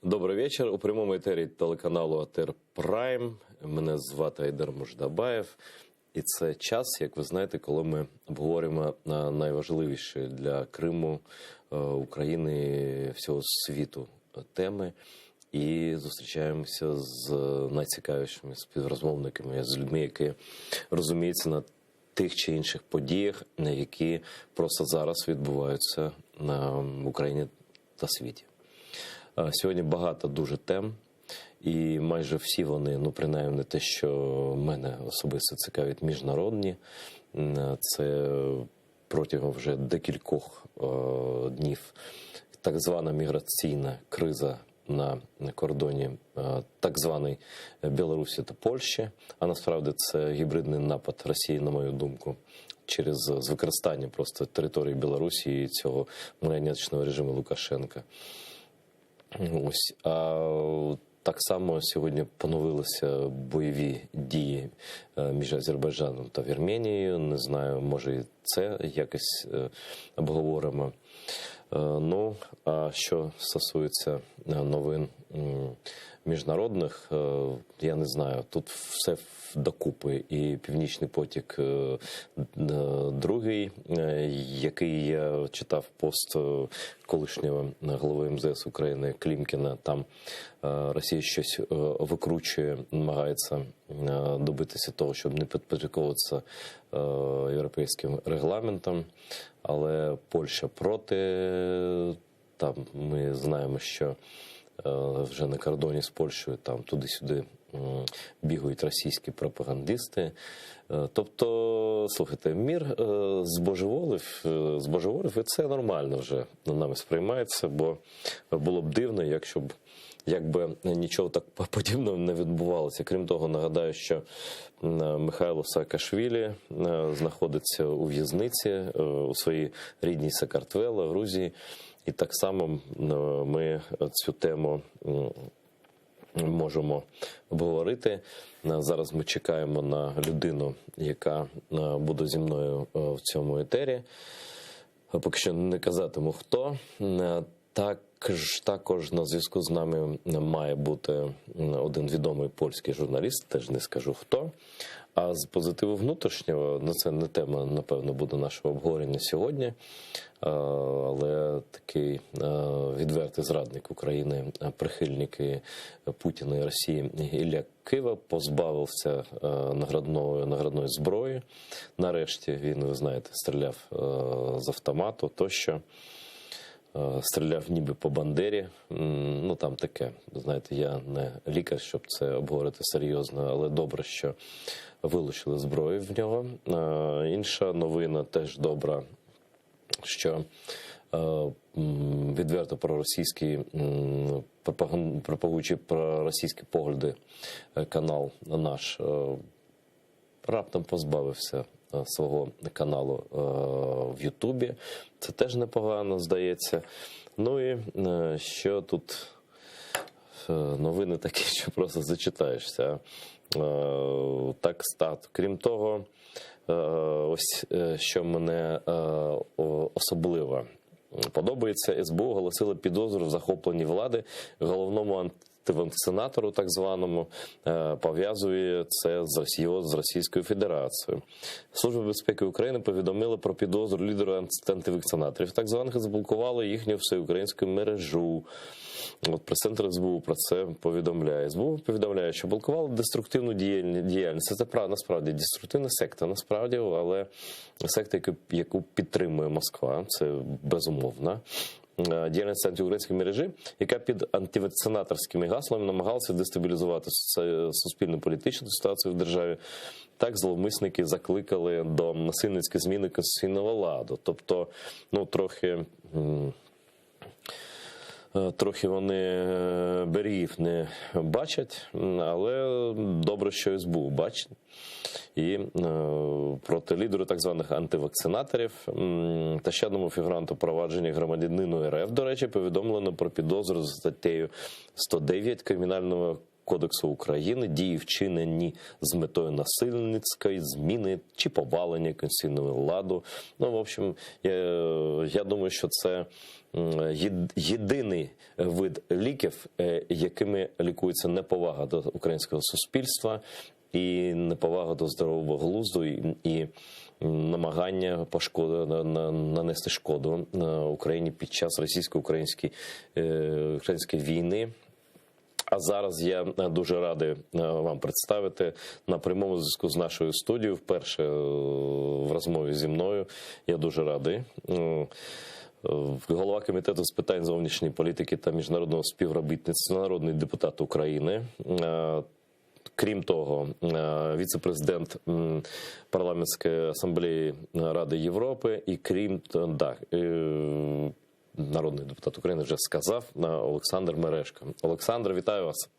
Добрий вечір. У прямому етері телеканалу АТР Прайм. Мене звати Айдар Мождабаєв. І це час, як ви знаєте, коли ми обговорюємо найважливіші для Криму, України, всього світу теми. І зустрічаємося з найцікавішими співрозмовниками, з людьми, які розуміються на тих чи інших подіях, які просто зараз відбуваються в Україні та світі. Сьогодні багато дуже тем, і майже всі вони, принаймні те, що мене особисто цікавить, міжнародні. Це протягом вже декількох днів так звана міграційна криза на кордоні так званої Білорусі та Польщі, а насправді це гібридний напад Росії, на мою думку, через використання просто території Білорусі і цього маріонеточного режиму Лукашенка. Ось. А так само сьогодні поновилися бойові дії між Азербайджаном та Вірменією. Не знаю, може і це якось обговоримо. Ну, а що стосується новин міжнародних, я не знаю, тут все докупи. І Північний потік другий, який я читав пост колишнього голови МЗС України Клімкіна, там Росія щось викручує, намагається добитися того, щоб не підпорядковуватися європейським регламентам, але Польща проти. Там ми знаємо, що вже на кордоні з Польщею там туди-сюди бігають російські пропагандисти. Тобто, слухайте, мір збожеволів, і це нормально вже нами сприймається, бо було б дивно, якби нічого так подібного не відбувалося. Крім того, нагадаю, що Михайло Саакашвілі знаходиться у в'язниці у своїй рідній Сакартвело, Грузії. І так само ми цю тему можемо обговорити. Зараз ми чекаємо на людину, яка буде зі мною в цьому етері. Поки що не казатиму хто. Також на зв'язку з нами має бути один відомий польський журналіст, теж не скажу хто. А з позитиву внутрішнього, це не тема, напевно, буде нашого обговорення сьогодні, але такий відвертий зрадник України, прихильники Путіна і Росії Ілля Кива позбавився наградної зброї. Нарешті він, ви знаєте, стріляв з автомату тощо. Стріляв ніби по Бандері, там таке, знаєте, я не лікар, щоб це обговорити серйозно, але добре, що вилучили зброю в нього. Інша новина теж добра, що відверто проросійський, пропагуючи проросійські погляди, канал наш раптом позбавився свого каналу в Ютубі. Це теж непогано, здається. Ну і що тут новини такі, що просто зачитаєшся. Так стат. Крім того, ось що мене особливо подобається, СБУ оголосила підозру в захопленні влади головному антивакцинатору, так званому, пов'язує це з Російською Федерацією. Служба безпеки України повідомила про підозру лідеру антивакцинаторів, так званих, і заблокували їхню всеукраїнську мережу. Прес-центр СБУ про це повідомляє. СБУ повідомляє, що блокували деструктивну діяльність. Це насправді деструктивна секта, насправді, але секта, яку підтримує Москва, це безумовно. Діяльність антиукраїнської мережі, яка під антивакцинаторськими гаслами намагалася дестабілізувати суспільну політичну ситуацію в державі. Так зловмисники закликали до насильницької зміни конституційного ладу. Тобто, трохи вони берегів не бачать, але добре, що СБУ бачить. І проти лідеру так званих антивакцинаторів та ще одному фігуранту провадження громадянину РФ, до речі, повідомлено про підозру за статтею 109 Кримінального кодексу України, дії вчинені з метою насильницької зміни чи повалення конституційного ладу. Ну, в общем, я думаю, що це єдиний вид ліків, якими лікується неповага до українського суспільства і неповага до здорового глузду і намагання нанести шкоду Україні під час російсько-української війни. А зараз я дуже радий вам представити на прямому зв'язку з нашою студією, вперше в розмові зі мною. Я дуже радий. Голова Комітету з питань зовнішньої політики та міжнародного співробітництва, народний депутат України. Крім того, віце-президент Парламентської асамблеї Ради Європи і народний депутат України вже сказав, Олександр Мережко. Олександр, вітаю вас.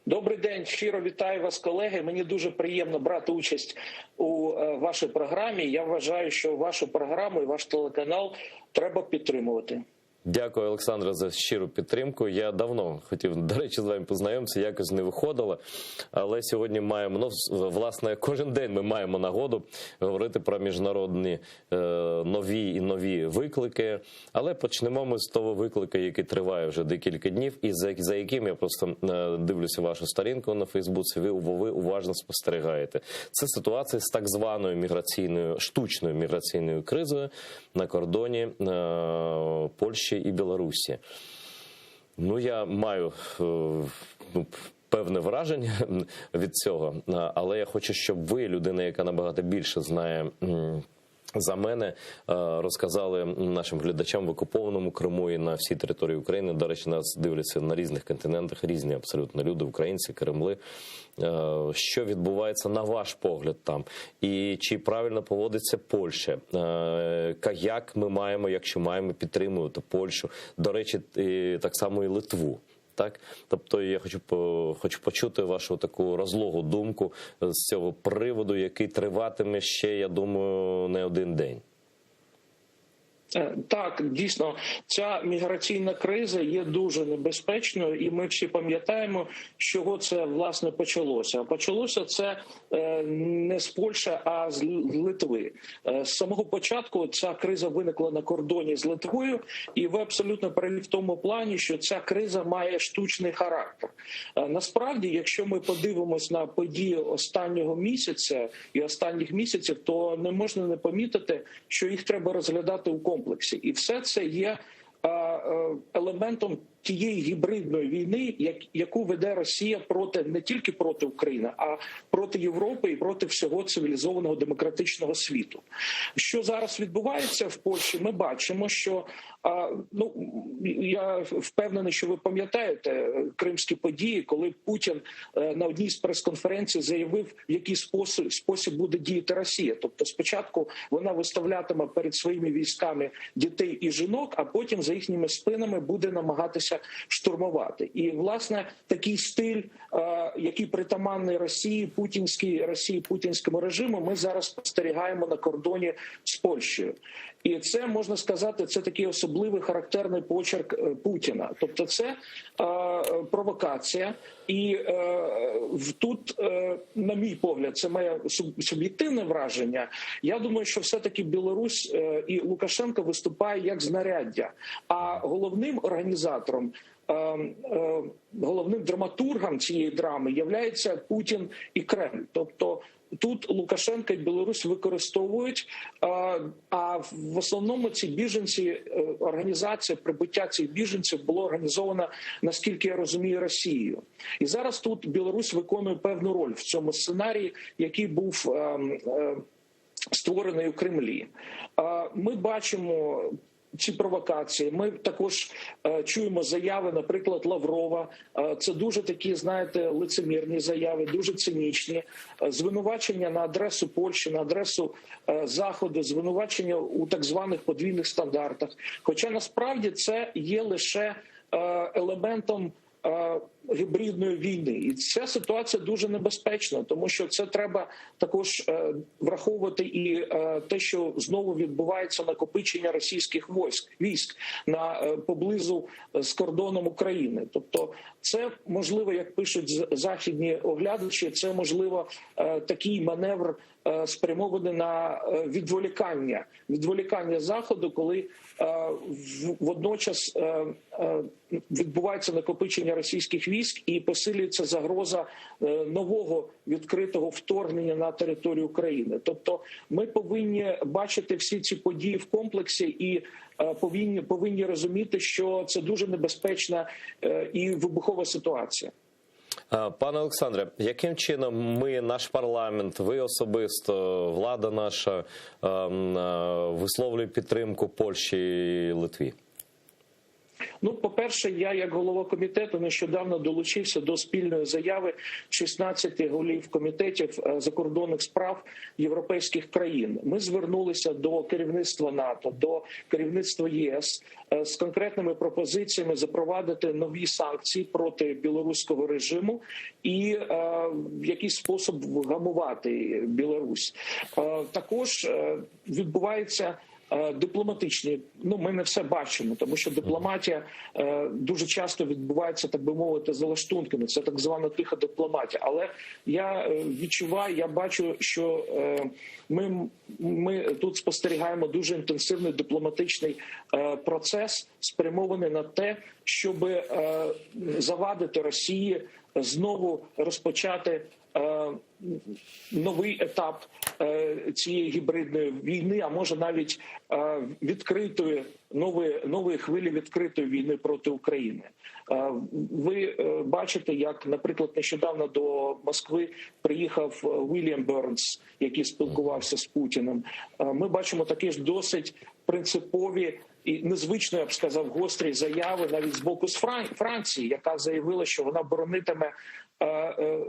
Добрий день, щиро вітаю вас, колеги. Мені дуже приємно брати участь у вашій програмі. Я вважаю, що вашу програму і ваш телеканал треба підтримувати. Дякую, Олександре, за щиру підтримку. Я давно хотів, до речі, з вами познайомитися, якось не виходило. Але сьогодні маємо, власне, кожен день ми маємо нагоду говорити про міжнародні нові і нові виклики. Але почнемо ми з того виклика, який триває вже декілька днів, і за яким я просто дивлюся вашу сторінку на Фейсбуці, ви уважно спостерігаєте. Це ситуація з так званою штучною міграційною кризою на кордоні Польщі і Білорусі. Ну, я маю певне враження від цього, але я хочу, щоб ви, людина, яка набагато більше знає за мене, розказали нашим глядачам в окупованому Криму і на всій території України. До речі, нас дивляться на різних континентах, різні абсолютно люди, українці, кремли. Що відбувається на ваш погляд там? І чи правильно поводиться Польща? Як ми маємо, якщо маємо підтримувати Польщу? До речі, так само і Литву. Так, тобто я хочу почути вашу таку розлогу думку з цього приводу, який триватиме ще, я думаю, не один день. Так, дійсно, ця міграційна криза є дуже небезпечною, і ми всі пам'ятаємо, з чого це, власне, почалося. Почалося це не з Польщі, а з Литви. З самого початку ця криза виникла на кордоні з Литвою, і ви абсолютно праві в тому плані, що ця криза має штучний характер. Насправді, якщо ми подивимось на події останнього місяця і останніх місяців, то не можна не помітити, що їх треба розглядати у комплексі. І все це є елементом тієї гібридної війни, яку веде Росія не тільки проти України, а проти Європи і проти всього цивілізованого демократичного світу. Що зараз відбувається в Польщі, ми бачимо, що я впевнений, що ви пам'ятаєте кримські події, коли Путін на одній з прес-конференцій заявив, в який спосіб буде діяти Росія. Тобто спочатку вона виставлятиме перед своїми військами дітей і жінок, а потім за їхніми спинами буде намагатися штурмувати. І, власне, такий стиль, який притаманний путінському режиму, ми зараз спостерігаємо на кордоні з Польщею. І це, можна сказати, це такий особливий характерний почерк Путіна. Тобто це провокація. І тут, на мій погляд, це моє суб'єктивне враження. Я думаю, що все-таки Білорусь і Лукашенко виступає як знаряддя. А головним організатором, головним драматургом цієї драми являється Путін і Кремль. Тобто тут Лукашенко і Білорусь використовують, а в основному ці біженці, організація прибуття цих біженців було організовано, наскільки я розумію, Росією. І зараз тут Білорусь виконує певну роль в цьому сценарії, який був створений у Кремлі. Ми бачимо ці провокації. Ми також чуємо заяви, наприклад, Лаврова. Це дуже такі, знаєте, лицемірні заяви, дуже цинічні. Звинувачення на адресу Польщі, на адресу Заходу, звинувачення у так званих подвійних стандартах. Хоча насправді це є лише елементом гібридної війни. І ця ситуація дуже небезпечна, тому що це треба також враховувати і те, що знову відбувається накопичення російських військ поблизу з кордоном України. Тобто це можливо, як пишуть західні оглядачі, це можливо такий маневр спрямований на відволікання Заходу, коли водночас відбувається накопичення російських військ і посилюється загроза нового відкритого вторгнення на територію України. Тобто ми повинні бачити всі ці події в комплексі і повинні розуміти, що це дуже небезпечна і вибухова ситуація. Пане Олександре, яким чином наш парламент, ви особисто, влада наша висловлює підтримку Польщі і Литві? Ну, по-перше, я, як голова комітету, нещодавно долучився до спільної заяви 16 голів комітетів закордонних справ європейських країн. Ми звернулися до керівництва НАТО, до керівництва єС з конкретними пропозиціями запровадити нові санкції проти білоруського режиму і в якийсь спосіб вгамувати Білорусь. Також відбувається дипломатичні, ми не все бачимо, тому що дипломатія дуже часто відбувається, так би мовити, за лаштунками. Це так звана тиха дипломатія. Але я відчуваю, я бачу, що ми тут спостерігаємо дуже інтенсивний дипломатичний процес, спрямований на те, щоб завадити Росії знову розпочати новий етап цієї гібридної війни, а може навіть нової хвилі відкритої війни проти України. Ви бачите, як, наприклад, нещодавно до Москви приїхав Вільям Бернс, який спілкувався з Путіним. Ми бачимо такі ж досить принципові і незвично, я б сказав, гострі заяви навіть з боку Франції, яка заявила, що вона боронитиме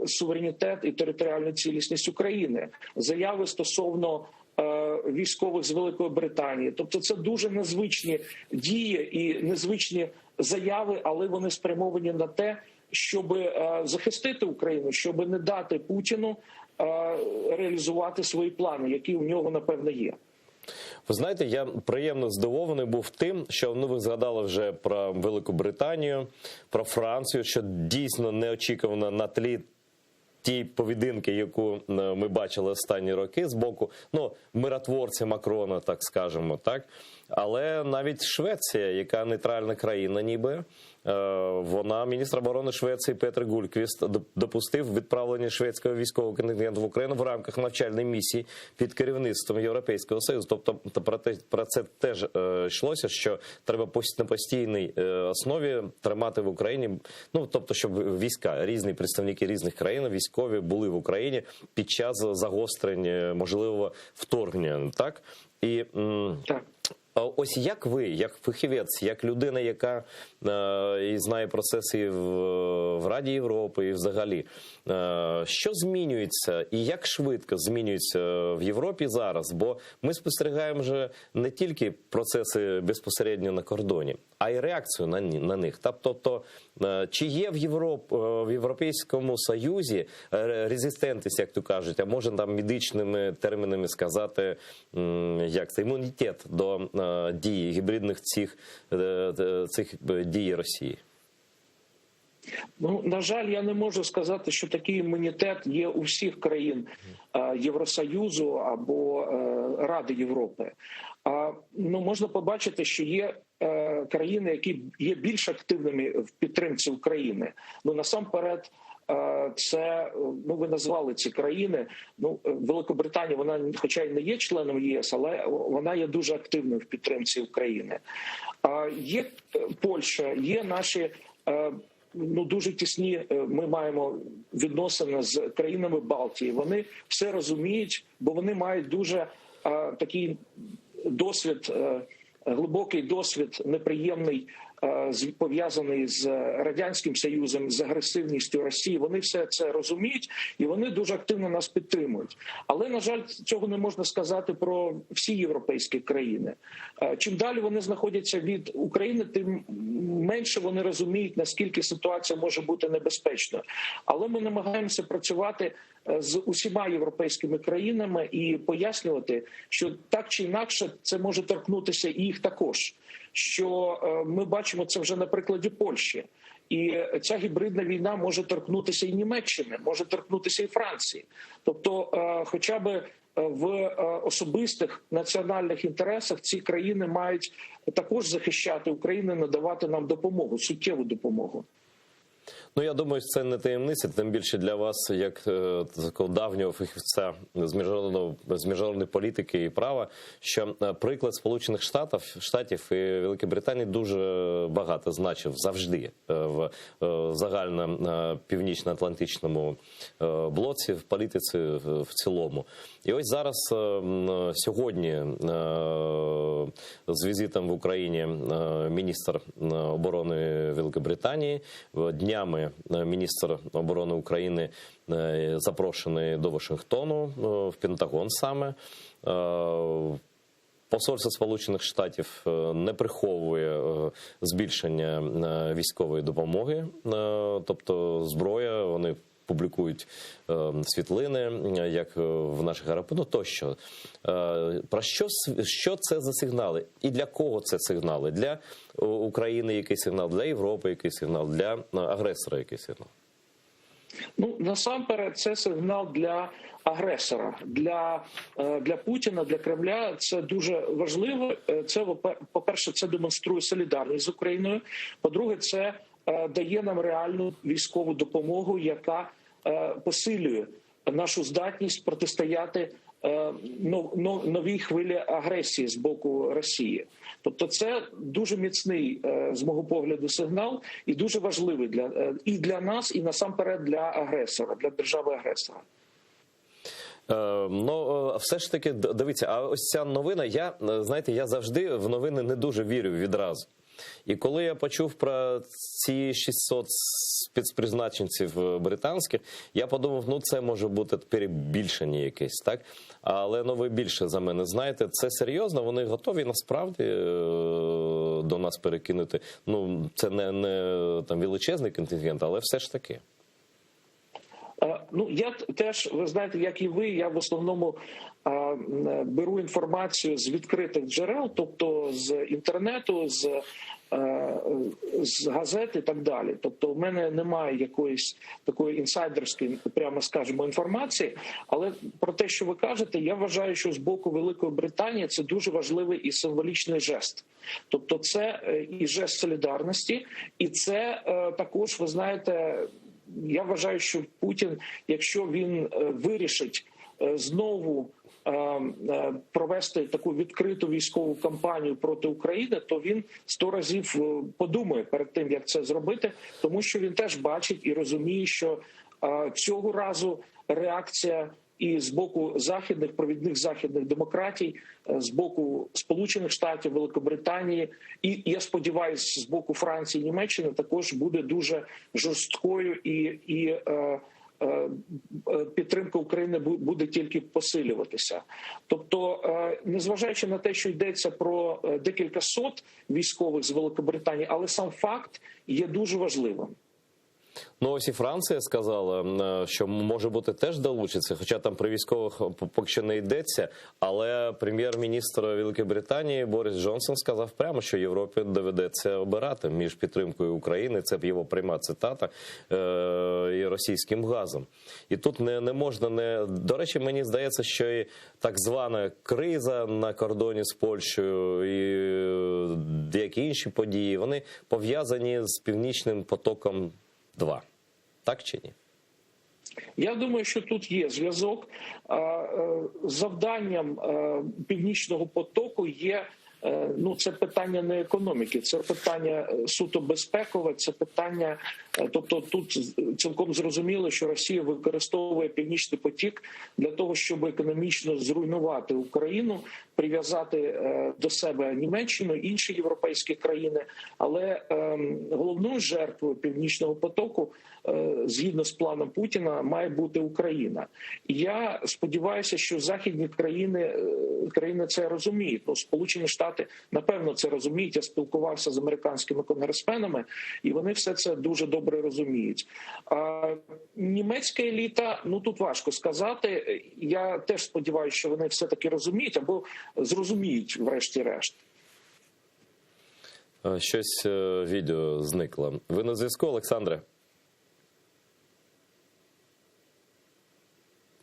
суверенітет і територіальну цілісність України. Заяви стосовно військових з Великої Британії. Тобто це дуже незвичні дії і незвичні заяви, але вони спрямовані на те, щоб захистити Україну, щоб не дати Путіну реалізувати свої плани, які у нього, напевно, є. Ви знаєте, я приємно здивований був тим, що ви згадали вже про Велику Британію, про Францію, що дійсно неочікувано на тлі тієї поведінки, яку ми бачили останні роки з боку, миротворця Макрона, так скажемо, так? Але навіть Швеція, яка нейтральна країна ніби, міністр оборони Швеції Петр Гульквіст допустив відправлення шведського військового контингенту в Україну в рамках навчальної місії під керівництвом Європейського Союзу. Тобто про це теж йшлося, що треба на постійній основі тримати в Україні, тобто щоб війська, різні представники різних країн, військові були в Україні під час загострень можливого вторгнення, так? І ось як ви, як фахівець, як людина, яка і знає процеси в Раді Європи і взагалі, що змінюється і як швидко змінюється в Європі зараз? Бо ми спостерігаємо вже не тільки процеси безпосередньо на кордоні, а й реакцію на них. Тобто, чи є в Європейському Союзі резистентність, як то кажуть, а може там медичними термінами сказати, як це, імунітет до дії гібридних цих дій Росії? На жаль, я не можу сказати, що такий імунітет є у всіх країн Євросоюзу або Ради Європи. Можна побачити, що є країни, які є більш активними в підтримці України. Насамперед, це, ви назвали ці країни. Великобританія, вона хоча й не є членом ЄС, але вона є дуже активною в підтримці України. Є Польща, є наші дуже тісні, ми маємо відносини з країнами Балтії. Вони все розуміють, бо вони мають дуже такий досвід, глибокий досвід, неприємний пов'язаний з Радянським Союзом, з агресивністю Росії. Вони все це розуміють і вони дуже активно нас підтримують. Але, на жаль, цього не можна сказати про всі європейські країни. Чим далі вони знаходяться від України, тим менше вони розуміють, наскільки ситуація може бути небезпечною. Але ми намагаємося працювати з усіма європейськими країнами і пояснювати, що так чи інакше це може торкнутися і їх також. Що ми бачимо це вже на прикладі Польщі. І ця гібридна війна може торкнутися і Німеччини, може торкнутися і Франції. Тобто хоча б в особистих національних інтересах ці країни мають також захищати Україну, надавати нам допомогу, суттєву допомогу. Ну, я думаю, це не таємниця, тим більше для вас, як такого давнього фахівця з міжнародної політики і права, що приклад Сполучених Штатів і Великої Британії дуже багато значив завжди в загально північно-атлантичному блоці, в політиці в цілому. І ось зараз, сьогодні, з візитом в Україні міністр оборони Великої Британії, днями міністр оборони України запрошений до Вашингтону, в Пентагон саме. Посольство Сполучених Штатів не приховує збільшення військової допомоги, тобто зброя, вони публікують світлини, як в наших аеропортах, тощо. Про що це за сигнали? І для кого це сигнали? Для України який сигнал? Для Європи який сигнал? Для агресора який сигнал? Ну, насамперед, це сигнал для агресора, для Путіна, для Кремля. Це дуже важливо. Це, по-перше, це демонструє солідарність з Україною. По-друге, це дає нам реальну військову допомогу, яка посилює нашу здатність протистояти новій хвилі агресії з боку Росії. Тобто це дуже міцний, з мого погляду, сигнал і дуже важливий і для нас, і насамперед для агресора, для держави-агресора. Ну, все ж таки, дивіться, а ось ця новина, я завжди в новини не дуже вірю відразу. І коли я почув про ці 600 спецпризначенців британських, я подумав, ну це може бути перебільшення якесь, так? Але ви більше за мене знаєте, це серйозно, вони готові насправді до нас перекинути. Ну, це не там величезний контингент, але все ж таки. Ну, я теж, ви знаєте, як і ви, я в основному беру інформацію з відкритих джерел, тобто з інтернету, з газет і так далі. Тобто в мене немає якоїсь такої інсайдерської, прямо скажемо, інформації, але про те, що ви кажете, я вважаю, що з боку Великої Британії це дуже важливий і символічний жест. Тобто це і жест солідарності, і це також, ви знаєте, я вважаю, що Путін, якщо він вирішить знову провести таку відкриту військову кампанію проти України, то він 100 разів подумає перед тим, як це зробити, тому що він теж бачить і розуміє, що цього разу реакція і з боку провідних західних демократій, з боку Сполучених Штатів, Великобританії і, я сподіваюся, з боку Франції і Німеччини також буде дуже жорсткою і підтримка України буде тільки посилюватися. Тобто, незважаючи на те, що йдеться про декілька сот військових з Великобританії, але сам факт є дуже важливим. Ну, ось і Франція сказала, що може бути теж долучиться, хоча там при військових поки що не йдеться, але прем'єр-міністр Великої Британії Борис Джонсон сказав прямо, що Європі доведеться обирати між підтримкою України, це його пряма цитата, і російським газом. І тут не можна До речі, мені здається, що і так звана криза на кордоні з Польщею і деякі інші події, вони пов'язані з Північним потоком-2. Так чи ні? Я думаю, що тут є зв'язок. Завданням Північного потоку є ну це питання не економіки, це питання суто безпекове, це питання, тобто тут цілком зрозуміло, що Росія використовує Північний потік для того, щоб економічно зруйнувати Україну, прив'язати до себе Німеччину, інші європейські країни, але головною жертвою Північного потоку, згідно з планом Путіна, має бути Україна. І я сподіваюся, що західні країни це розуміють. Ну, Сполучені Штати, напевно, це розуміють. Я спілкувався з американськими конгресменами, і вони все це дуже добре розуміють. А німецька еліта, ну тут важко сказати. Я теж сподіваюся, що вони все-таки розуміють або зрозуміють врешті-решт. Щось відео зникло. Ви на зв'язку, Олександре?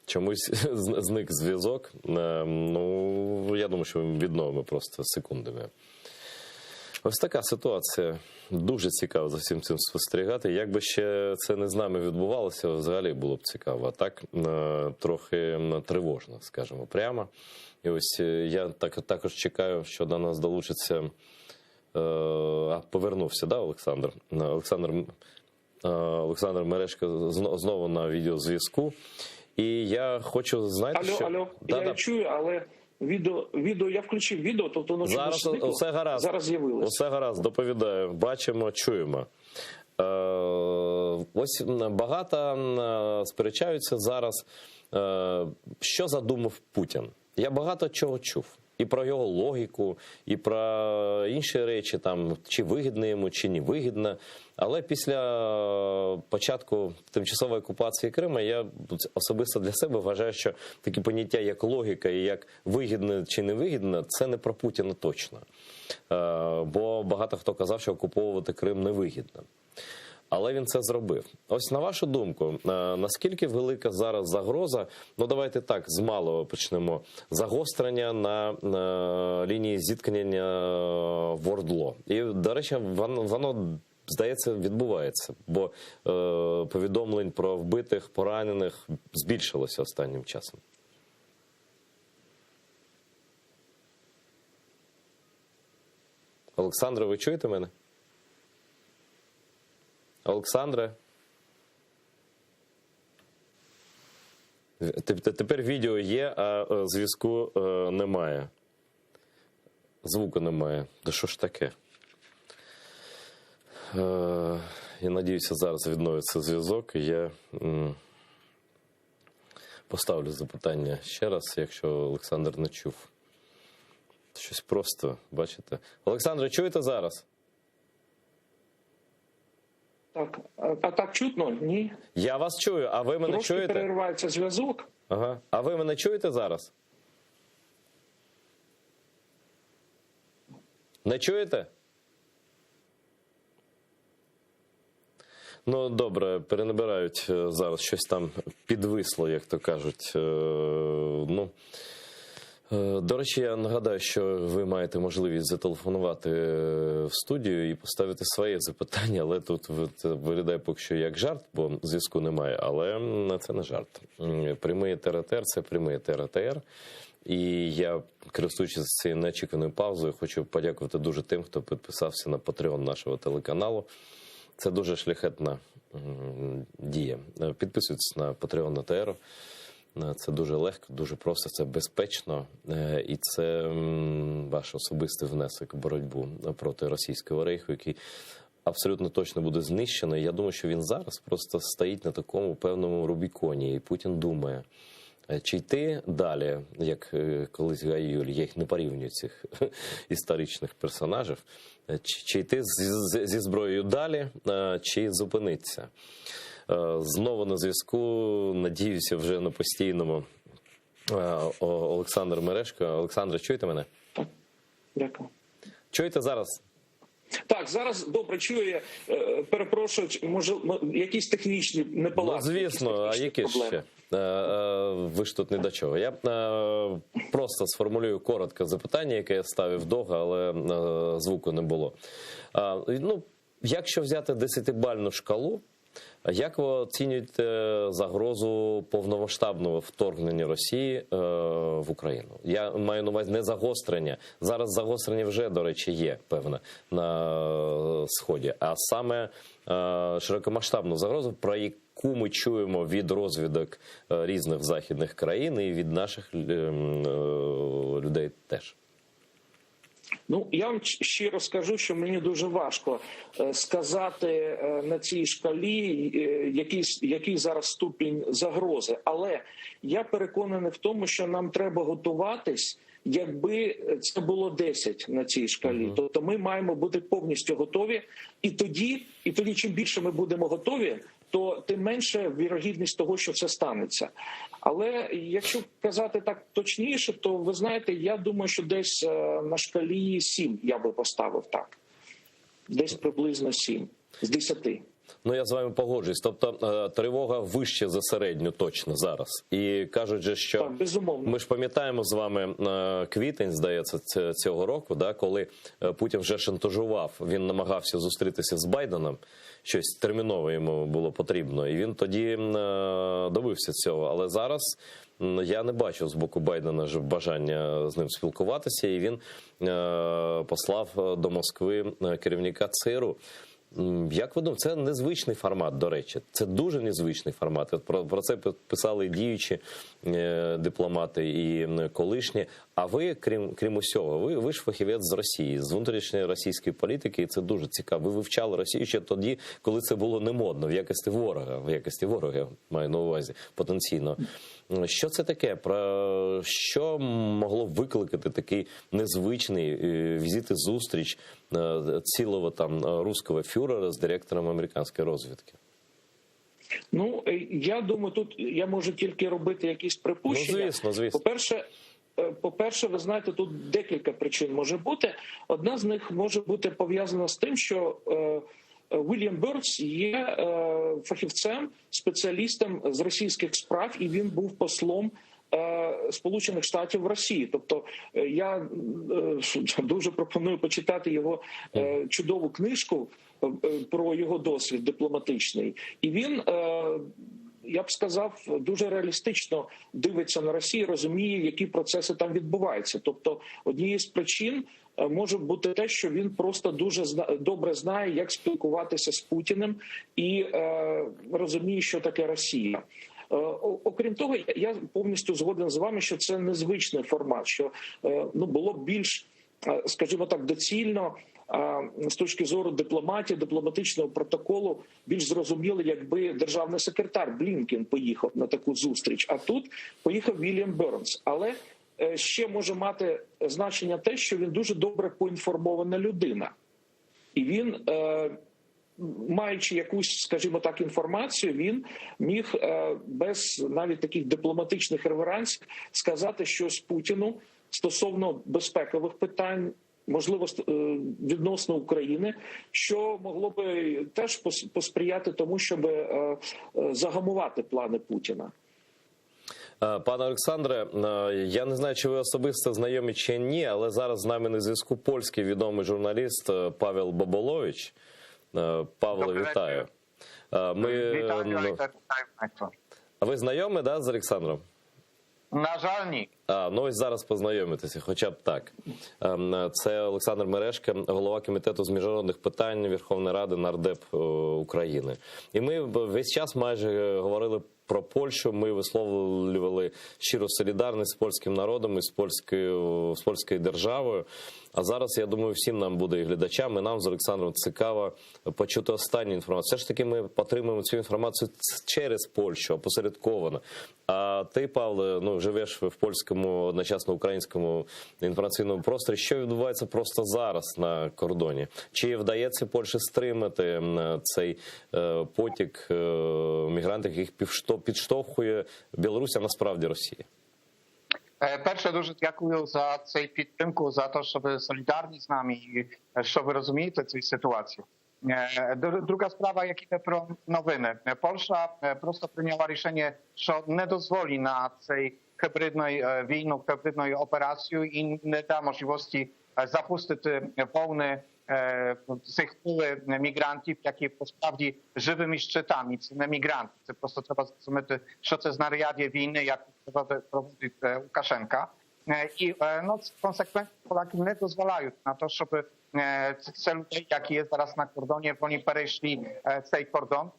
Чомусь зник зв'язок. Ну, я думаю, що відновимо просто секундами. Ось така ситуація. Дуже цікаво за всім цим спостерігати. Якби ще це не з нами відбувалося, взагалі було б цікаво. А так трохи тривожно, скажімо прямо. І ось я також чекаю, що до нас долучиться... Повернувся, да, Олександр? Олександр Мережко знову на відеозв'язку. І я хочу, знаєте, що... Алло, я чую, але відео, я включив відео, тобто воно зараз усе гаразд. Зараз з'явилося. Усе гаразд, доповідаю. Бачимо, чуємо. Ось багато сперечаються зараз, що задумав Путін. Я багато чого чув. І про його логіку, і про інші речі, там, чи вигідно йому, чи не вигідно. Але після початку тимчасової окупації Криму я особисто для себе вважаю, що такі поняття, як логіка і як вигідно чи не вигідно, це не про Путіна точно. Бо багато хто казав, що окуповувати Крим невигідно. Але він це зробив. Ось на вашу думку, наскільки велика зараз загроза, ну давайте так, з малого почнемо, загострення на лінії зіткнення в Ордло. І, до речі, воно здається, відбувається, бо повідомлень про вбитих, поранених збільшилося останнім часом. Олександре, ви чуєте мене? Олександре? Тепер відео є, а зв'язку немає. Звуку немає. Да що ж таке? Я надіюся, зараз відновиться зв'язок, і я поставлю запитання ще раз, якщо Олександр не чув. Щось просто, бачите? Олександре, чуєте зараз? Так, а так чутно? Ні. Я вас чую, а ви мене Трошки чуєте? переривається зв'язок. Ага. А ви мене чуєте зараз? Не чуєте? Ну, добре, перенабирають зараз, щось там підвисло, як то кажуть. До речі, я нагадаю, що ви маєте можливість зателефонувати в студію і поставити своє запитання, але тут виглядає поки що як жарт, бо зв'язку немає, але це не жарт. Прямий ТРТР – це прямий ТРТР. І я, користуючись цією неочікуваною паузою, хочу подякувати дуже тим, хто підписався на Patreon нашого телеканалу. Це дуже шляхетна дія. Підписуйтесь на Patreon на ТР. Це дуже легко, дуже просто, це безпечно. І це ваш особистий внесок в боротьбу проти російського рейху, який абсолютно точно буде знищений. Я думаю, що він зараз просто стоїть на такому певному Рубіконі. І Путін думає, чи йти далі, як колись Гай Юль, я їх не порівнюю, цих історичних персонажів, чи йти зі зброєю далі, чи зупинитися. Знову на зв'язку, надіюся, вже на постійному, Олександр Мережко. Олександре, чуєте мене? Так, дякую. Чуєте зараз? Так, зараз добре чую. Я перепрошую, може, якісь технічні неполадки. Ну, звісно, а які ще? Ви ж тут не до чого. Я просто сформулюю коротко запитання, яке я ставив довго, але звуку не було. Ну, якщо взяти 10-бальну шкалу, Як ви оцінюєте загрозу повномасштабного вторгнення Росії в Україну? Я маю на увазі не загострення. Зараз загострення вже, до речі, є певне на Сході. А саме широкомасштабну загрозу, про яку ми чуємо від розвідок різних західних країн і від наших людей теж. Ну, я вам щиро скажу, що мені дуже важко сказати на цій шкалі, який зараз ступінь загрози. Але я переконаний в тому, що нам треба готуватись, якби це було 10 на цій шкалі. Тобто ми маємо бути повністю готові. І тоді, чим більше ми будемо готові, то тим менше вірогідність того, що це станеться. Але якщо казати так точніше, то ви знаєте, я думаю, що десь на шкалі 7 я би поставив так. Десь приблизно 7 з 10. Ну, я з вами погоджуюсь. Тобто тривога вище за середню точно зараз. І кажуть же, що так, безумовно. Ми ж пам'ятаємо з вами квітень, здається, цього року, да, коли Путін вже шантажував, він намагався зустрітися з Байденом, щось терміново йому було потрібно, і він тоді добився цього. Але зараз я не бачу з боку Байдена ж бажання з ним спілкуватися, і він послав до Москви керівника ЦРУ. Як ви думаєте, це незвичний формат, до речі. Це дуже незвичний формат. Про це писали діючі дипломати і колишні. А ви, крім усього, ви ж фахівець з Росії, з внутрішньої російської політики, і це дуже цікаво. Ви вивчали Росію ще тоді, коли це було не модно, в якості ворога, маю на увазі, потенційно. Що це таке? Про що могло викликати такий незвичний візит і зустріч цілого там руського фюрера з директором американської розвідки? Ну, я думаю, тут я можу тільки робити якісь припущення. Ну, звісно. По-перше, ви знаєте, тут декілька причин може бути. Одна з них може бути пов'язана з тим, що Вільям Бёрнс є фахівцем, спеціалістом з російських справ, і він був послом Сполучених Штатів в Росії. Тобто я дуже пропоную почитати його чудову книжку про його досвід дипломатичний. І він, я б сказав, дуже реалістично дивиться на Росію, розуміє, які процеси там відбуваються. Тобто однією з причин може бути те, що він просто дуже добре знає, як спілкуватися з Путіним і розуміє, що таке Росія. Окрім того, я повністю згоден з вами, що це незвичний формат, що було б більш, скажімо так, доцільно з точки зору дипломатії, дипломатичного протоколу, більш зрозуміло, якби державний секретар Блінкен поїхав на таку зустріч, а тут поїхав Вільям Бёрнс. Але ще може мати значення те, що він дуже добре поінформована людина. І він, маючи якусь, скажімо так, інформацію, він міг без навіть таких дипломатичних реверансів сказати щось Путіну стосовно безпекових питань, можливо, відносно України, що могло би теж посприяти тому, щоб загамувати плани Путіна. Пане Олександре, я не знаю, чи ви особисто знайомі чи ні, але зараз з нами на зв'язку польський відомий журналіст Павел Боболович. Павло, вітаю. Вітаю. А ви знайомі, да, з Олександром? На жаль, ні. Ну ось зараз познайомитися, хоча б так. Це Олександр Мережко, голова комітету з міжнародних питань Верховної Ради, нардеп України. І ми весь час майже говорили про Польщу, ми висловлювали щиру солідарність з польським народом і з польською державою. А зараз, я думаю, всім нам буде і глядачам, і нам з Олександром цікаво почути останню інформацію. Все ж таки ми отримуємо цю інформацію через Польщу, опосередковано. А ти, Павле, живеш в польському, одночасно українському інформаційному просторі. Що відбувається просто зараз на кордоні? Чи вдається Польщі стримати цей потік мігрантів, яких підштовхує Білорусь, а насправді Росія? Перше, дуже дякую за цей підтримку, за те, що ви солідарні з нами і що ви розумієте цю ситуацію. Druga sprawa, jak idę pro nowiny. Polska prosto przyjęła решение, що не дозволить на цей hybridnej wійну, hybridної операції і не да можливості запустити повне цих хвили мігрантів, які посправді живими щитами. Це не мігранти, це просто треба зрозуміти, що це знаряддя війни, як проводить Лукашенка. І консеквентно Polaки не дозволяють на те, щоб це людей, які є зараз на кордоні, вони перейшли цей кордон.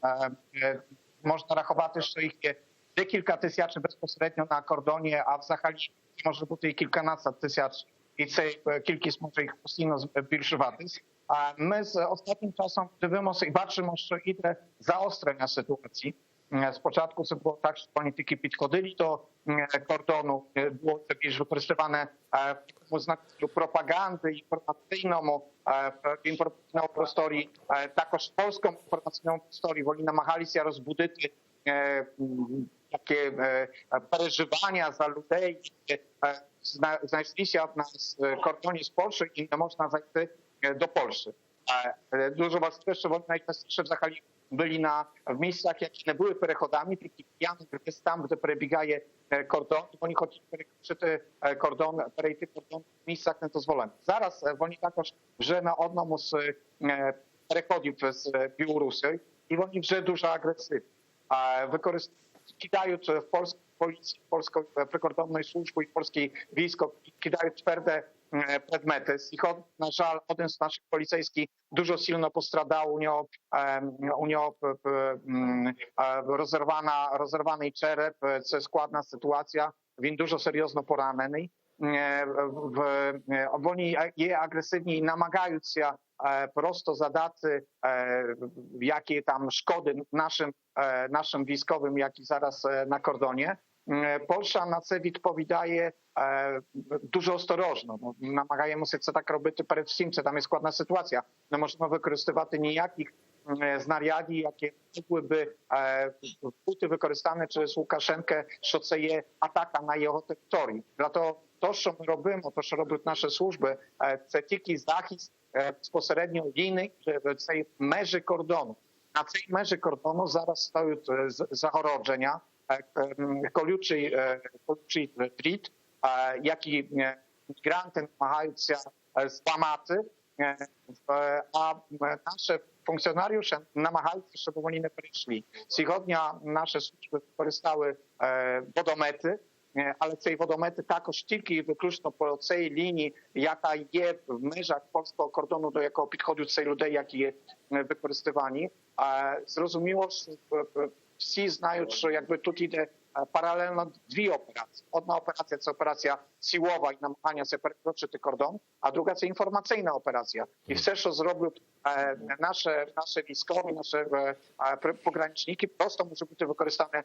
Можна рахувати, що їх є декілька тисяч безпосередньо на кордоні, а взагалі може бути і кільканадцять тисяч. І ця кількість може їх постійно збільшуватись. А ми з останнім часом дивимося і бачимо, що йде заострення ситуації. Спочатку це було так, що вони тільки підходили до кордону, було це більш використоване в знаку пропаганди, інформаційному просторі, також в польському інформаційному просторі вони намагалися розбудити таке переживання за людей, які знайшлися на кордоні з Польщею і не можна зайти до Польщі. Дуже важливо, що вони найчастіше взагалі byli w miejscach, jakie nie były переходами, тільки jest tam, gdzie перебігає кордон, вони хочуть перекрити кордон, перейти кордон в місцях недозволених. Зараз вони також вже на одному з переходів з Білорусі, і вони вже дуже агресивні. Кидають в польську поліцію, польську прикордонну службу і польське військо, кидають тверде предмети. Na żal, один z naszych policyjskich dużo silno postradał, u niego rozerwany czerep, co jest składna sytuacja, він дуже серйозно поранений. Вони є агресивні і намагаються просто задати які там шкоди нашим військовим, які зараз на кордоні. Польща на це відповідає дуже осторожно. Намагаємося це так робити перед всім, це там є складна ситуація. Не можемо використовувати ніяких знарядів, які могли би бути використані через Лукашенка, що це є атака на його територію. Для того, то, що ми робимо, то, що роблять наші служби, це тільки захист безпосередньо війни в цій межі кордону. На цій межі кордону зараз стоять загородження, колючий дріт, які мігранти намагаються зламати, а наші функціонаріуші намагаються, щоб вони не перейшли. Сьогодні наші служби використали водомети, але ці водомети також тільки виключно по цій лінії, яка є в межах польського кордону, до якого підходять ці люди, які є використані. Зрозуміло, що всі знають, що якби тут йде паралельно дві операції. Одна операція – це операція силова і намагання це перекroczyти кордон, а друга – це інформаційна операція. І все, що зроблять наші військові, наші пограничники, просто може бути використане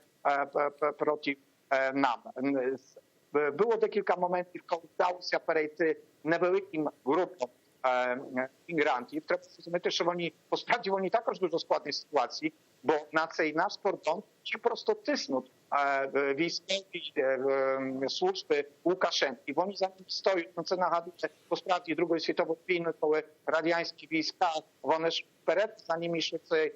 проти нам. Було декілька моментів, коли вдалося перейти невеликим групам мігрантів. Треба зрозуміти, що насправді вони також дуже складні ситуації, бо на цей наш кордон чи просто тиснуть військові служби Лукашенки. Вони за ним стоять. Це нагадує насправді Другої світової війни, коли радянські війська, вони ж вперед, за ними йшли цей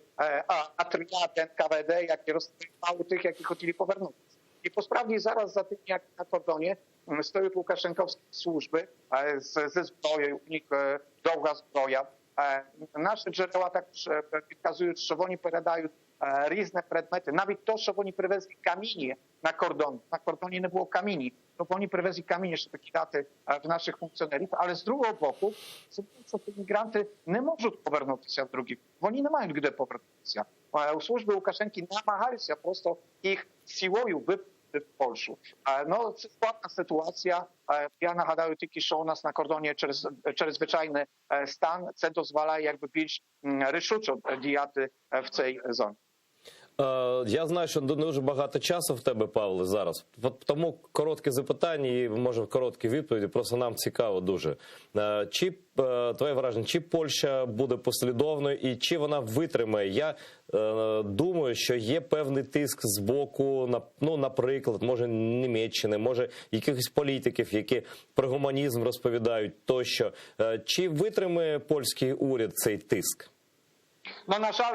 отряд НКВД, які розстріляли тих, які хотіли повернутися. І посправді зараз за тим, як на кордоні стоять лукашенківські служби зі зброєю, у них довга зброя. Наші джерела також підказують, що вони передають різні предмети. Навіть то, що вони привезли каміння на кордон. На кордоні не було каміння. То вони привезли каміння, щоб кидати в наших функціонерів. Але з другого боку, це що мігранти не можуть повернутися в другі. Вони не мають де повернутися. У служби Лукашенки намагаються просто їх силою випустити в Польщу. Ну, це складна ситуація. Я нагадаю тільки, що у нас на кордоні через звичайний стан це дозволяє якби більш рішуче діяти в цій зоні. Я знаю, що дуже багато часу в тебе, Павле, зараз. Тому коротке запитання і, може, короткі відповіді. Просто нам цікаво дуже. Твоє враження, чи Польща буде послідовною і чи вона витримає? Я думаю, що є певний тиск з боку, наприклад, може, Німеччини, може, якихось політиків, які про гуманізм розповідають тощо. Чи витримає польський уряд цей тиск? No na żal,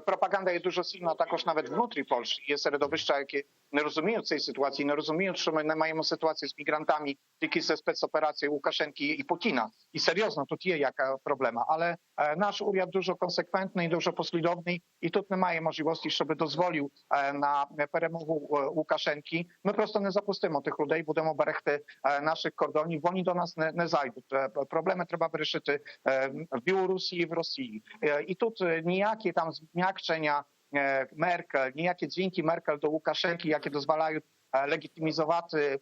propaganda jest dużo silna, також nawet внутрі Польщі. Є середовища, які не розуміють цієї ситуації, не розуміють, що ми не маємо ситуації з мігрантами тільки зі спецоперацією Лукашенки і Путіна. І серйозно, тут є яка проблема. Але наш уряд дуже консеквентний, дуже послідовний і тут немає можливості, щоб дозволив на перемогу Лукашенки. Ми просто не запустимо тих людей, будемо берегти наших кордонів, вони до нас не зайдуть. Проблеми треба вирішити в Білорусі і в Росії. І тут ніякі там зм'якшення Меркель, ніякі дзвінки Меркель до Лукашенки, які дозволяють легітимізувати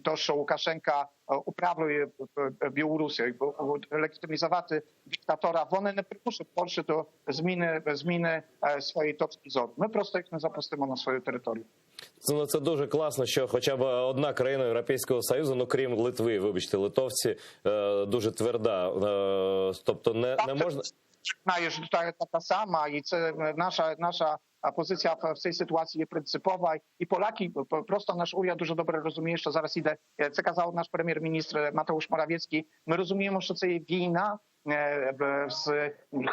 те, що Лукашенка управляє Білорусі, легітимізувати диктатора, вони не примусять Польщі до зміни своєї точки зору. Ми просто їх не запустимо на свою територію. Це дуже класно, що хоча б одна країна Європейського Союзу, ну крім Литви, вибачте, литовці, дуже тверда. Тобто не можна... Знаєш, така сама, і це наша позиція в цій ситуації є принципова. І поляки, просто наш уряд дуже добре розуміє, що зараз іде, це казав наш прем'єр-міністр Матeusz Morawiecki, ми розуміємо, що це є війна,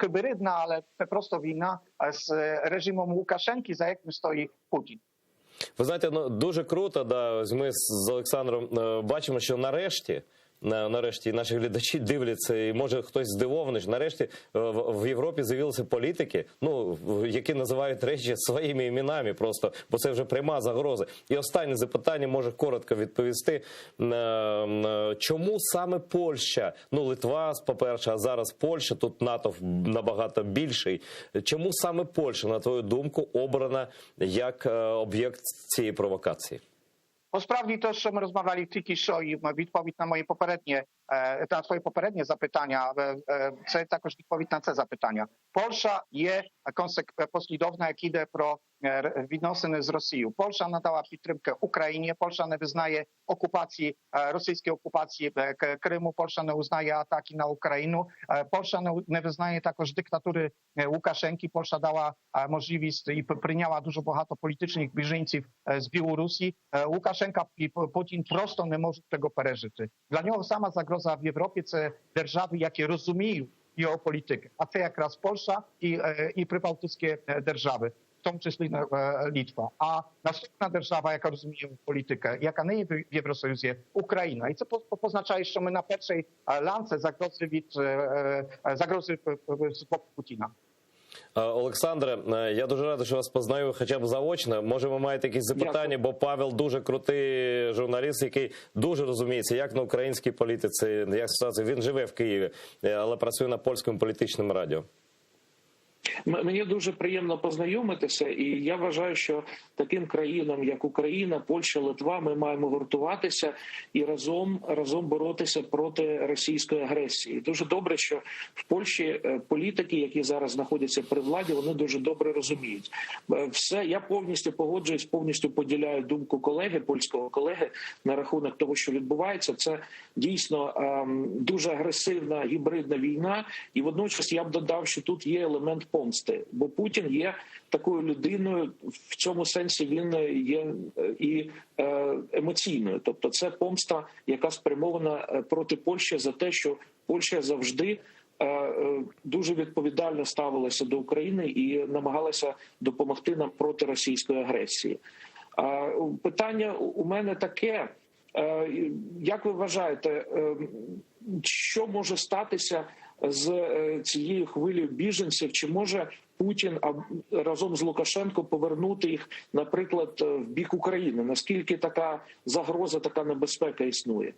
гібридна, але це просто війна з режимом Лукашенки, за яким стоїть Путін. Ви знаєте, ну, дуже круто, да, ми з Олександром бачимо, що нарешті наші глядачі дивляться, і може хтось здивований, що нарешті в Європі з'явилися політики, ну, які називають речі своїми іменами просто, бо це вже пряма загроза. І останнє запитання, може коротко відповісти. Чому саме Польща, ну, Литва, по-перше, а зараз Польща, тут НАТО набагато більший. Чому саме Польща, на твою думку, обрана як об'єкт цієї провокації? Насправді те, що ми розмовляли тільки що, і відповідь на мої на твоє попереднє запитання, це також відповідь на це запитання. Польща є послідовна, як іде про відносини з Росією. Польща надала підтримку Україні, Польща не визнає окупації, російської окупації Криму, Польща не узнає атаки на Україну, Польща не визнає також диктатури Лукашенки, Польща дала можливість і прийняла дуже багато політичних біженців з Білорусі. Лукашенка і Путін просто не можуть того пережити. Для нього сама загроза в Європі – це держави, які розуміють його політики. А це якраз Польща і прибалтійські держави, в тому числі Литва. А наступна держава, яка розуміє політику, яка не є в Євросоюзі, Україна. І це позначає, що ми на першій ланці загрози з боку Путіна. Олександре, я дуже радий, що вас познаю хоча б заочно. Може, ви маєте якісь запитання, бо Павел дуже крутий журналіст, який дуже розуміється, як на українській політиці, як ситуація. Він живе в Києві, але працює на польському політичному радіо. Мені дуже приємно познайомитися, і я вважаю, що таким країнам, як Україна, Польща, Литва, ми маємо гуртуватися і разом боротися проти російської агресії. Дуже добре, що в Польщі політики, які зараз знаходяться при владі, вони дуже добре розуміють. Все, я повністю погоджуюсь, повністю поділяю думку колеги, польського колеги, на рахунок того, що відбувається. Це дійсно дуже агресивна гібридна війна, і водночас я б додав, що тут є елемент помсти, бо Путін є такою людиною, в цьому сенсі він є і емоційною. Тобто це помста, яка спрямована проти Польщі за те, що Польща завжди дуже відповідально ставилася до України і намагалася допомогти нам проти російської агресії. Питання у мене таке, як ви вважаєте, що може статися з цією хвилею біженців? Чи може Путін разом з Лукашенко повернути їх, наприклад, в бік України? Наскільки така загроза, така небезпека існує?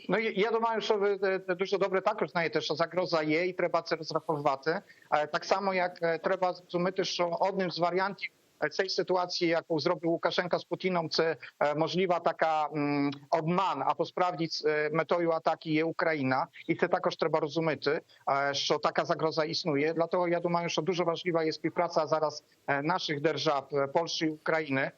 Ну, я думаю, що ви дуже добре також знаєте, що загроза є і треба це розраховувати. Так само, як треба зрозуміти, що одним з варіантів цієї ситуації, яку зробив Лукашенко з Путіном, це можлива така обман, або справді метою атаки є Україна. І це також треба розуміти, що така загроза існує. Dlatego я думаю, що дуже важлива є співпраця зараз наших держав, Польщі і України,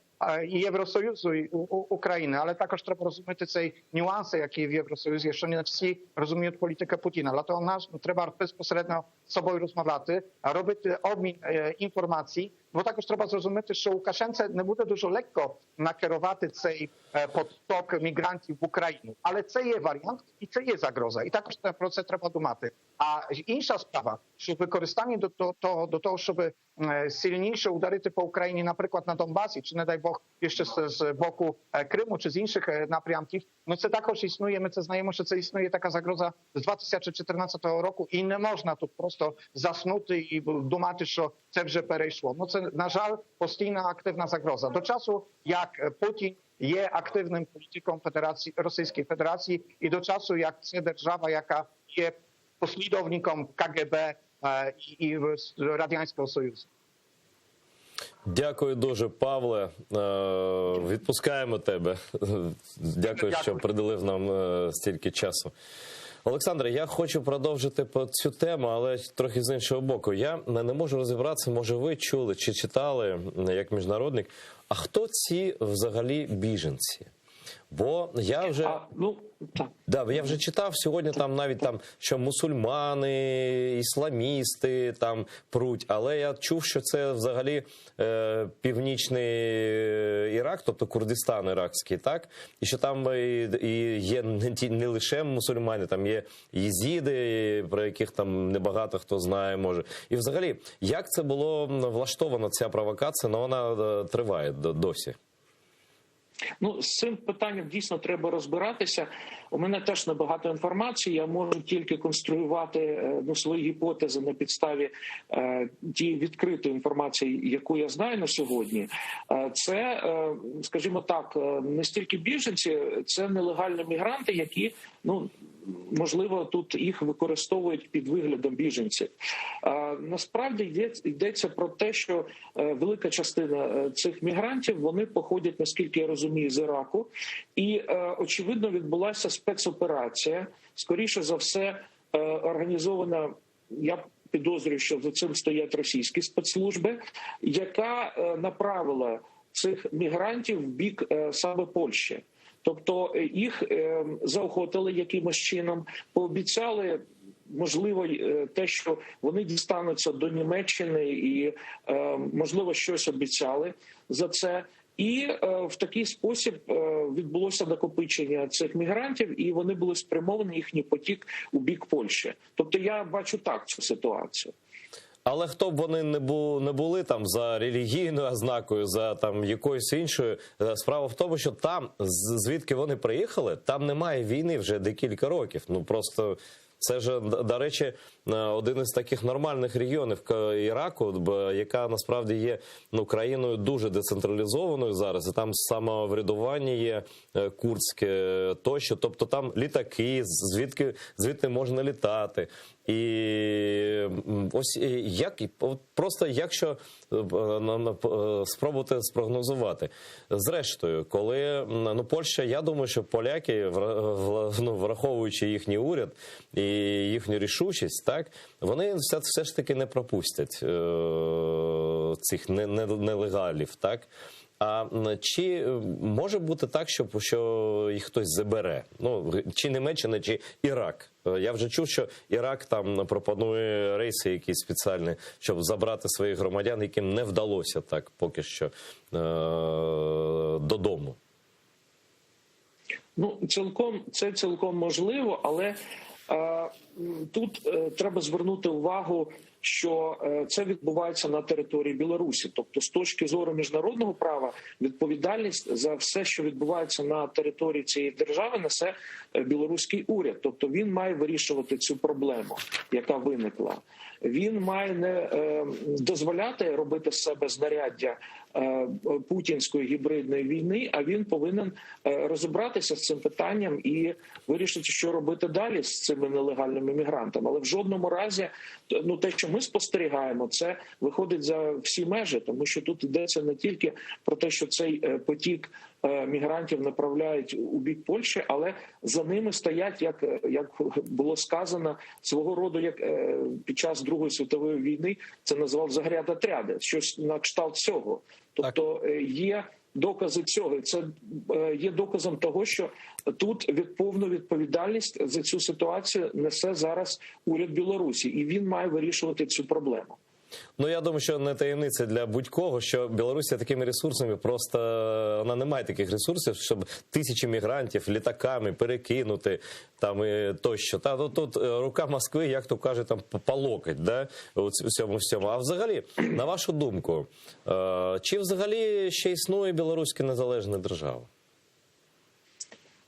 і Євросоюзу, і України, але також треба розуміти ці нюанси, які є в Євросоюзі, що не всі розуміють політику Путіна. Dlatego нам треба безпосередньо з собою розмовляти, робити обмін інформацій, бо також треба зрозуміти, що Лукашенце не буде дуже легко накерувати цей поток мігрантів в Україну. Але це є варіант і це є загроза. І також про це треба думати. А інша справа, що використання до того, щоб сильніше ударити по Україні, наприклад, на Донбасі, чи, не дай Бог, ще з боку Криму, чи з інших напрямків, ну це також існує, ми це знаємо, що це існує така загроза з 2014 року, і не можна тут просто заснути і думати, що це вже перейшло. Ну це, на жаль, постійна активна загроза. До часу, як Путін є активним політиком Російської Федерації, і до часу, як це держава, яка є послідовником КГБ і Радянського Союзу. Дякую дуже, Павле. Відпускаємо тебе. Дякую, що приділив нам стільки часу. Олександре, я хочу продовжити по цю тему, але трохи з іншого боку. Я не можу розібратися, може ви чули чи читали, як міжнародник, а хто ці взагалі біженці? Бо я вже я вже читав сьогодні там навіть там, що мусульмани, ісламісти там пруть, але я чув, що це взагалі північний Ірак, тобто Курдистан іракський, так? І що там і є не лише мусульмани, там є єзіди, про яких там небагато хто знає, може. І взагалі, як це було влаштовано, ця провокація, але вона триває досі? Ну, з цим питанням дійсно треба розбиратися. У мене теж небагато інформації. Я можу тільки конструювати свої гіпотези на підставі тієї відкритої інформації, яку я знаю на сьогодні. Це, скажімо так, не стільки біженці, це нелегальні мігранти, які, можливо, тут їх використовують під виглядом біженців. Насправді йдеться про те, що велика частина цих мігрантів, вони походять, наскільки я розумію, з Іраку. І, очевидно, відбулася спецоперація, скоріше за все, організована, я підозрюю, що за цим стоять російські спецслужби, яка направила цих мігрантів в бік саме Польщі. Тобто їх заохотили якимось чином, пообіцяли, можливо, те, що вони дістануться до Німеччини і, можливо, щось обіцяли за це. І в такий спосіб відбулося накопичення цих мігрантів, і вони були спрямовані, їхній потік, у бік Польщі. Тобто я бачу так цю ситуацію. Але хто б вони не були там за релігійною ознакою, за там якоюсь іншою, справа в тому, що там, звідки вони приїхали, там немає війни вже декілька років. Ну просто це ж, до речі, один із таких нормальних регіонів Іраку, яка насправді є країною дуже децентралізованою зараз, і там самоврядування є курдське тощо, тобто там літаки, звідти можна літати. І ось просто якщо спробувати спрогнозувати. Зрештою, коли Польща, я думаю, що поляки, враховуючи їхній уряд і їхню рішучість, так, вони все ж таки не пропустять цих нелегалів, так? А чи може бути так, що їх хтось забере? Чи Німеччина, чи Ірак? Я вже чув, що Ірак там пропонує рейси якісь спеціальні, щоб забрати своїх громадян, яким не вдалося так поки що додому. Це цілком можливо, але тут треба звернути увагу, що це відбувається на території Білорусі. Тобто, з точки зору міжнародного права, відповідальність за все, що відбувається на території цієї держави, несе білоруський уряд. Тобто, він має вирішувати цю проблему, яка виникла. Він має не дозволяти робити з себе знаряддя путінської гібридної війни, а він повинен розібратися з цим питанням і вирішити, що робити далі з цими нелегальними мігрантами. Але в жодному разі, те, що ми спостерігаємо, це виходить за всі межі, тому що тут йдеться не тільки про те, що цей потік мігрантів направляють у бік Польщі, але за ними стоять, як було сказано, свого роду, як під час Другої світової війни це називав загрядотряди, щось на кшталт цього. Тобто є докази цього. Це є доказом того, що тут повну відповідальність за цю ситуацію несе зараз уряд Білорусі, і він має вирішувати цю проблему. Ну, я думаю, що не таємниця для будь-кого, що Білорусія такими ресурсами просто, вона не має таких ресурсів, щоб тисячі мігрантів літаками перекинути там і тощо. Та ну, тут рука Москви, як то каже, там по локоть, да, у цьому всьому. А взагалі, на вашу думку, чи взагалі ще існує білоруська незалежна держава?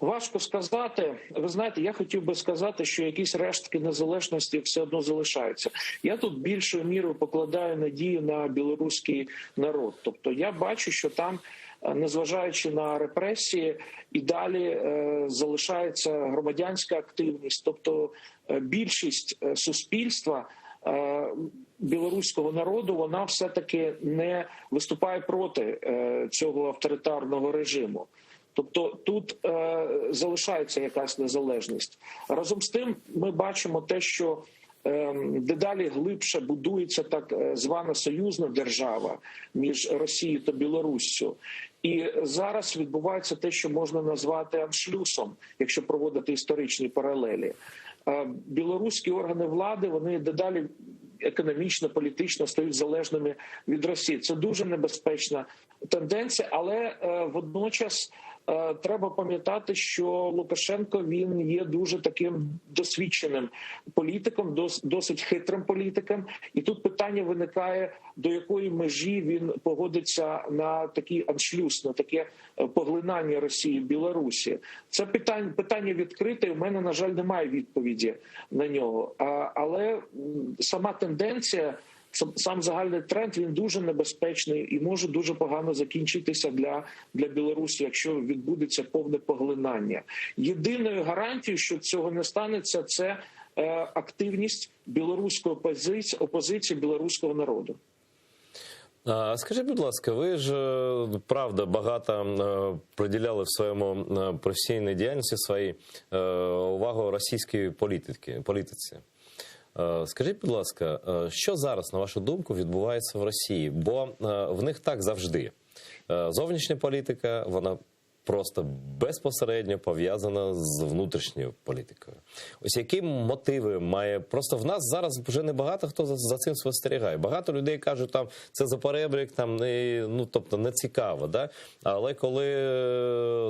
Важко сказати. Ви знаєте, я хотів би сказати, що якісь рештки незалежності все одно залишаються. Я тут більшою мірою покладаю надію на білоруський народ. Тобто я бачу, що там, незважаючи на репресії, і далі залишається громадянська активність. Тобто більшість суспільства білоруського народу, вона все-таки не виступає проти цього авторитарного режиму. Тобто тут залишається якась незалежність. Разом з тим ми бачимо те, що дедалі глибше будується так звана союзна держава між Росією та Білоруссю. І зараз відбувається те, що можна назвати аншлюсом, якщо проводити історичні паралелі. Білоруські органи влади, вони дедалі економічно, політично стають залежними від Росії. Це дуже небезпечна тенденція, але водночас треба пам'ятати, що Лукашенко, він є дуже таким досвідченим політиком, досить хитрим політиком. І тут питання виникає, до якої межі він погодиться на такий аншлюс, на таке поглинання Росії в Білорусі. Це питання відкрите, і в мене, на жаль, немає відповіді на нього. Але сама тенденція, сам загальний тренд, він дуже небезпечний і може дуже погано закінчитися для Білорусі, якщо відбудеться повне поглинання. Єдиною гарантією, що цього не станеться, це активність білоруської опозиції білоруського народу. Скажіть, будь ласка, ви ж, правда, багато приділяли в своєму професійній діяльності своїй увагу російській політиці. Скажіть, будь ласка, що зараз, на вашу думку, відбувається в Росії? Бо в них так завжди. Зовнішня політика, вона просто безпосередньо пов'язана з внутрішньою політикою. Ось які мотиви має... Просто в нас зараз вже не багато хто за цим спостерігає. Багато людей кажуть, там, це за перебрік, там, тобто не цікаво. Да? Але коли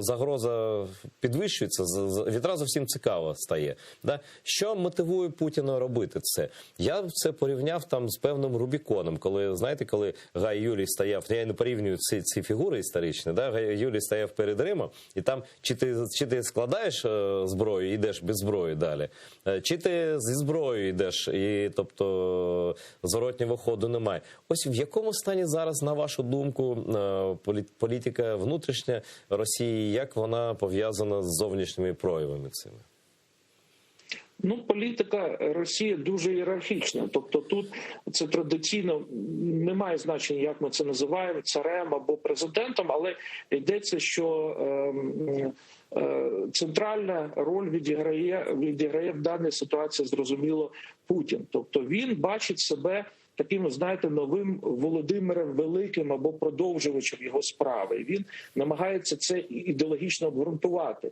загроза підвищується, відразу всім цікаво стає. Да? Що мотивує Путіна робити це? Я це порівняв там з певним Рубіконом, коли, знаєте, коли Гай Юлій стояв, я не порівнюю ці фігури історичні, да? Гай Юлій стояв перед Римом, і там чи ти складаєш зброю і йдеш без зброї далі, чи ти зі зброєю йдеш, і тобто зворотнього ходу немає. Ось в якому стані зараз, на вашу думку, політика внутрішня Росії, як вона пов'язана з зовнішніми проявами цими? Ну, політика Росії дуже ієрархічна. Тобто тут це традиційно немає значення, як ми це називаємо, царем або президентом, але йдеться, що центральна роль відіграє в даній ситуації, зрозуміло, Путін. Тобто він бачить себе таким, знаєте, новим Володимиром Великим або продовжувачем його справи. І він намагається це ідеологічно обґрунтувати.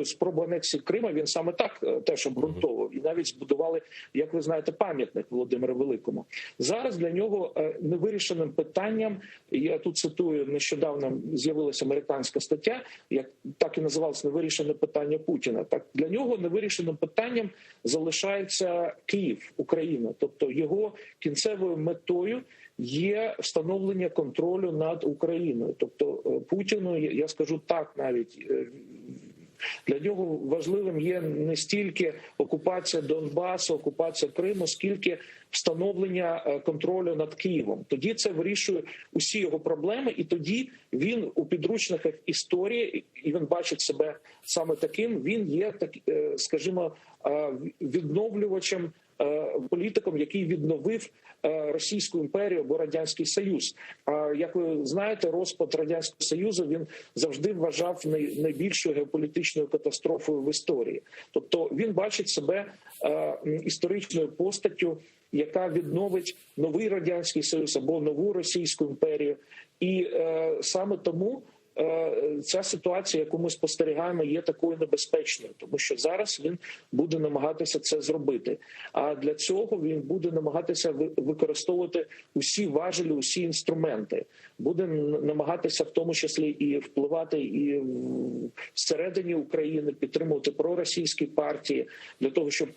Спробу анексії Крима він саме так теж обґрунтовував. І навіть збудували, як ви знаєте, пам'ятник Володимиру Великому. Зараз для нього невирішеним питанням, я тут цитую, нещодавно з'явилася американська стаття, так і називалося «Невирішене питання Путіна». Так, для нього невирішеним питанням залишається Київ, Україна. Тобто його кінцевою метою є встановлення контролю над Україною. Тобто Путіну, я скажу так навіть, для нього важливим є не стільки окупація Донбасу, окупація Криму, скільки встановлення контролю над Києвом. Тоді це вирішує усі його проблеми, і тоді він у підручниках історії, і він бачить себе саме таким, він є, скажімо, відновлювачем, політиком, який відновив Російську імперію або Радянський Союз. Як ви знаєте, розпад Радянського Союзу він завжди вважав найбільшою геополітичною катастрофою в історії. Тобто він бачить себе історичною постаттю, яка відновить новий Радянський Союз або нову Російську імперію. І саме тому ця ситуація, яку ми спостерігаємо, є такою небезпечною, тому що зараз він буде намагатися це зробити. А для цього він буде намагатися використовувати усі важелі, усі інструменти. Буде намагатися в тому числі і впливати і всередині України, підтримувати проросійські партії для того, щоб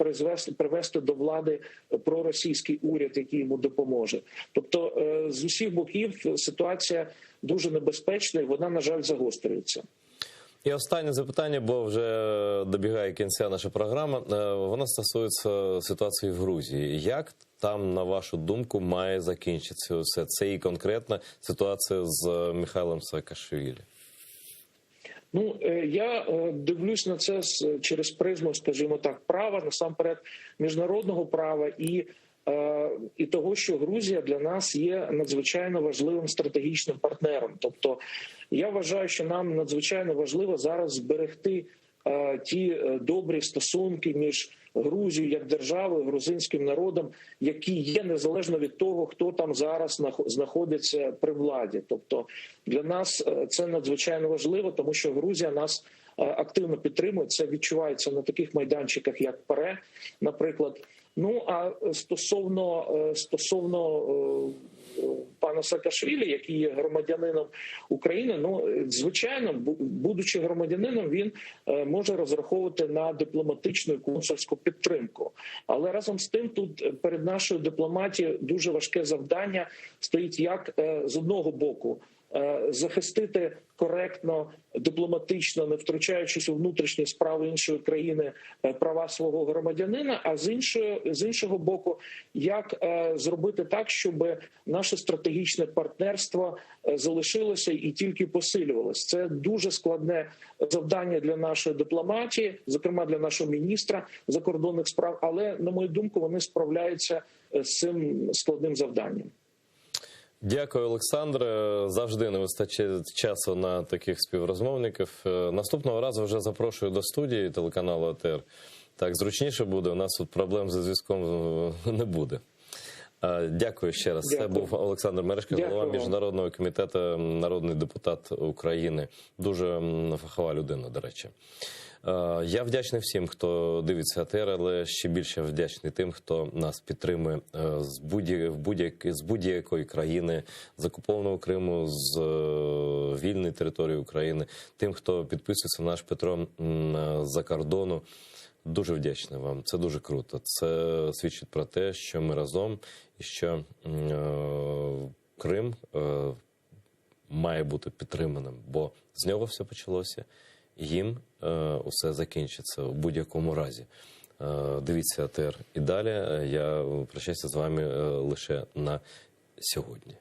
привести до влади проросійський уряд, який йому допоможе. Тобто з усіх боків ситуація дуже небезпечна і вона, на жаль, загострюється. І останнє запитання, бо вже добігає кінця наша програма. Вона стосується ситуації в Грузії. Як там, на вашу думку, має закінчитися все це і конкретна ситуація з Михайлом Саакашвілі? Ну, я дивлюсь на це через призму, скажімо так, права, насамперед міжнародного права і того, що Грузія для нас є надзвичайно важливим стратегічним партнером. Тобто я вважаю, що нам надзвичайно важливо зараз зберегти ті добрі стосунки між Грузією як державою, грузинським народом, які є незалежно від того, хто там зараз знаходиться при владі. Тобто для нас це надзвичайно важливо, тому що Грузія нас активно підтримує. Це відчувається на таких майданчиках, як ПАРЕ, наприклад. Ну, а стосовно пана Саакашвілі, який є громадянином України, ну, звичайно, будучи громадянином, він може розраховувати на дипломатичну і консульську підтримку. Але разом з тим тут перед нашою дипломатією дуже важке завдання стоїть, як з одного боку захистити коректно, дипломатично, не втручаючись у внутрішні справи іншої країни, права свого громадянина, а з іншого боку, як зробити так, щоб наше стратегічне партнерство залишилося і тільки посилювалося. Це дуже складне завдання для нашої дипломатії, зокрема для нашого міністра закордонних справ, але, на мою думку, вони справляються з цим складним завданням. Дякую, Олександре. Завжди не вистачає часу на таких співрозмовників. Наступного разу вже запрошую до студії телеканалу АТR. Так, зручніше буде, у нас тут проблем зі зв'язком не буде. Дякую ще раз. Дякую. Це був Олександр Мережко, голова Дякую. Міжнародного комітету, народний депутат України. Дуже фахова людина, до речі. Я вдячний всім, хто дивиться АТР, але ще більше вдячний тим, хто нас підтримує з будь-якої країни, з окупованого Криму, з вільної території України, тим, хто підписується на наш Петро з-за кордону. Дуже вдячний вам. Це дуже круто. Це свідчить про те, що ми разом і що Крим має бути підтриманим, бо з нього все почалося. Їм усе закінчиться в будь-якому разі. Дивіться АТР і далі. Я прощаюся з вами лише на сьогодні.